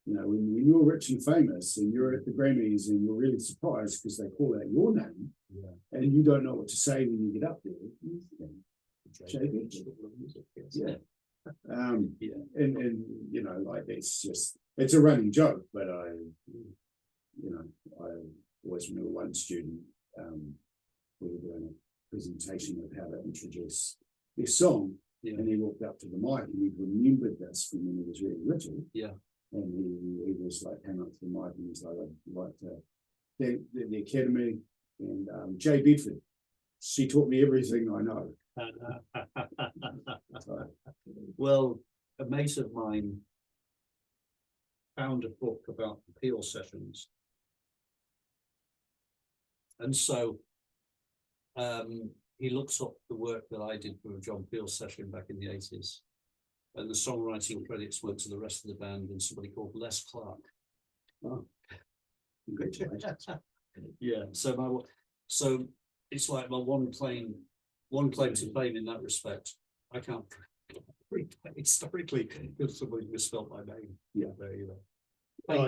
when you're rich and famous and you're at the Grammys and you're really surprised because they call out your name, and you don't know what to say when you get up there. Jae Bedford. And it's a running joke, but I always remember one student, we were doing a presentation of how to introduce their song, and he walked up to the mic and he remembered this from when he was really little. And he was like, came up to the mic and he's like, I'd like to thank the Academy and Jae Bedford. She taught me everything I know. Well, a mate of mine found a book about appeal sessions. And so he looks up the work that I did for a John Peel session back in the 80s. And the songwriting credits went to the rest of the band and somebody called Les Clark. Oh, congratulations. Yeah, so it's like my one claim to fame in that respect. I can't historically because somebody misspelled my name. Yeah, there you go. I'm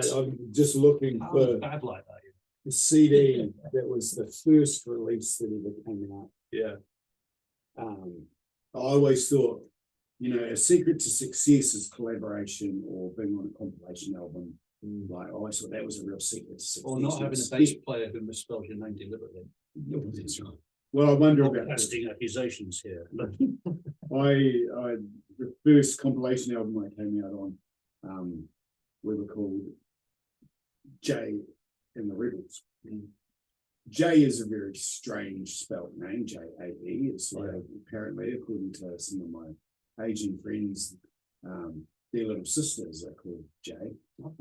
just looking for bad like that. The CD that was the first release that ever came out. Yeah. I always thought, a secret to success is collaboration or being on a compilation album. Like I always thought that was a real secret to success. Or not having a bass player who misspells your name deliberately. Well, I wonder about casting accusations here. The first compilation album I came out on, we were called Jae and the Rebels. Jae is a very strange spelled name, J-A-E. It's like apparently, according to some of my Asian friends, their little sisters are called Jae. But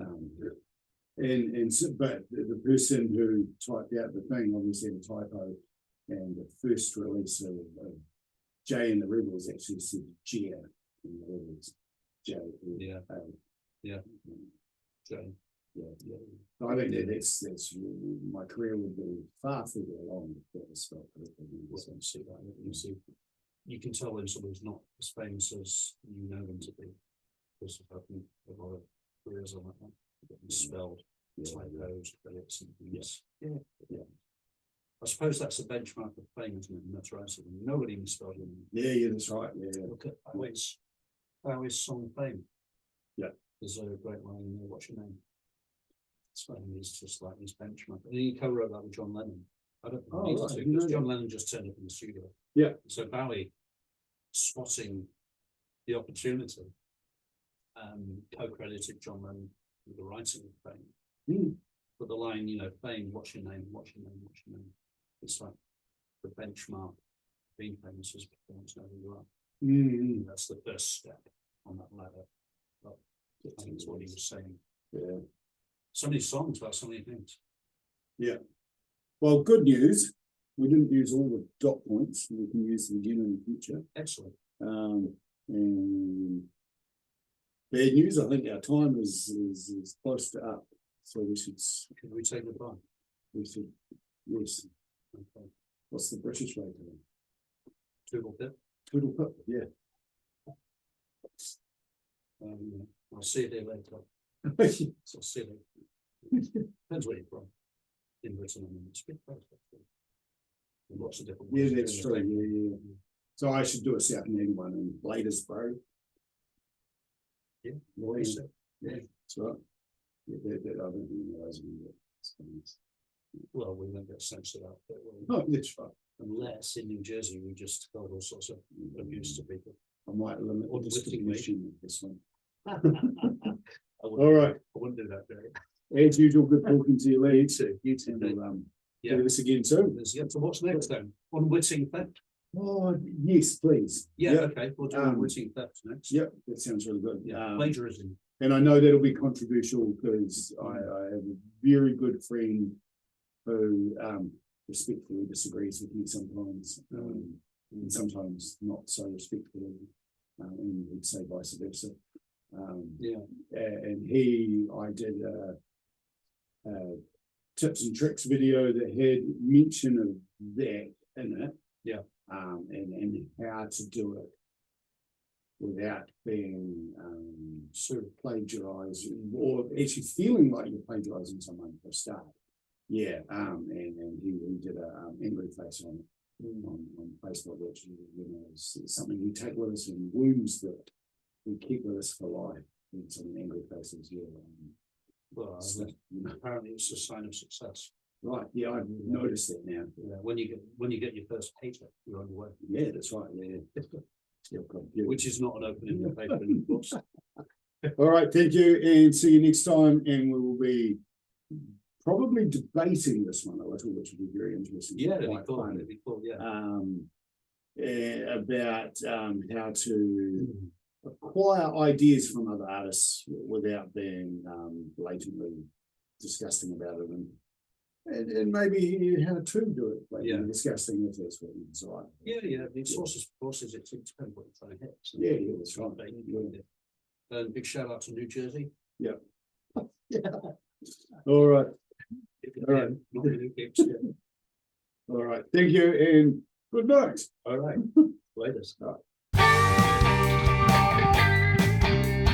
the person who typed out the thing obviously had a typo, and the first release of Jae and the Rebels actually said Gia in the Rebels. Jae. Jae. I think that's my career would be far further along if that was spelled correctly. You can tell when somebody's not as famous as you know them to be, because I've had a lot of careers on that one, spelled typos, credits, and things. Yeah. I suppose that's a benchmark of fame, isn't it? And that's right. So nobody can start with them. Yeah, that's right. Yeah. Look at how is song fame? Yeah. There's a great line in there, what's your name? Fame is just like his benchmark. And he co-wrote that with John Lennon. I don't think he needed to, because John Lennon just turned up in the studio. Yeah. So Bowie, spotting the opportunity, co-credited John Lennon with the writing of Fame. But the line, fame, what's your name, what's your name, what's your name? It's like the benchmark, being famous as performance wherever you are. That's the first step on that ladder. But I think that's what he was saying. Yeah. So many songs about so many things. Yeah. Well, good news. We didn't use all the dot points. We can use them again in the future. Excellent. And bad news, I think our time is close to up. So we should say goodbye? We should, yes. Okay. What's the British way to them? Toodle pip. Toodle pip, yeah. I'll see you there later. So I'll see you later. Depends where you're from. In Britain, I mean, it's big place. Lots of different ways. Yeah, that's true. Yeah. So I should do a South American one in Bladesboro. Yeah. Yeah, that's right. Yeah, that I don't think realize well, we won't get censored out there. Oh, that's right. Unless in New Jersey we just told all sorts of abuse to people. I might limit Or the distribution of this one. All right. I wouldn't do that, Barry. As usual, good talking to you, Lee. You too. And do this again soon. So what's next then? Unwitting theft? Oh, yes, please. Yeah, okay. We'll do unwitting theft next. Yep, that sounds really good. Yeah, plagiarism. And I know that'll be controversial because I have a very good friend who respectfully disagrees with me sometimes, and sometimes not so respectfully, and would say vice versa. And I did a tips and tricks video that had mention of that in it. Yeah. And how to do it without being sort of plagiarized or actually feeling like you're plagiarizing someone for a start. Yeah, and he did a angry face on Facebook, which is something we take with us in wounds that we keep with us for life. And some angry faces, yeah. Well, apparently it's a sign of success. Right, yeah, I've noticed that now. Yeah, when you get your first hater, you're on your way. Yeah, that's right. Yeah. Which is not an open invitation, of course. All right, thank you, and see you next time. And we will be probably debating this one a little, which will be very interesting. Yeah, it'd be cool. Yeah. About how to acquire ideas from other artists without being blatantly disgusting about it, and maybe how to do it, like disgusting if that's what you desire. Yeah. The sources, of course, it depends what you're trying to hit. So yeah, that's right. And big shout out to New Jersey. Yeah. All right. All right. All right. Thank you, and good night. All right. Later. All right.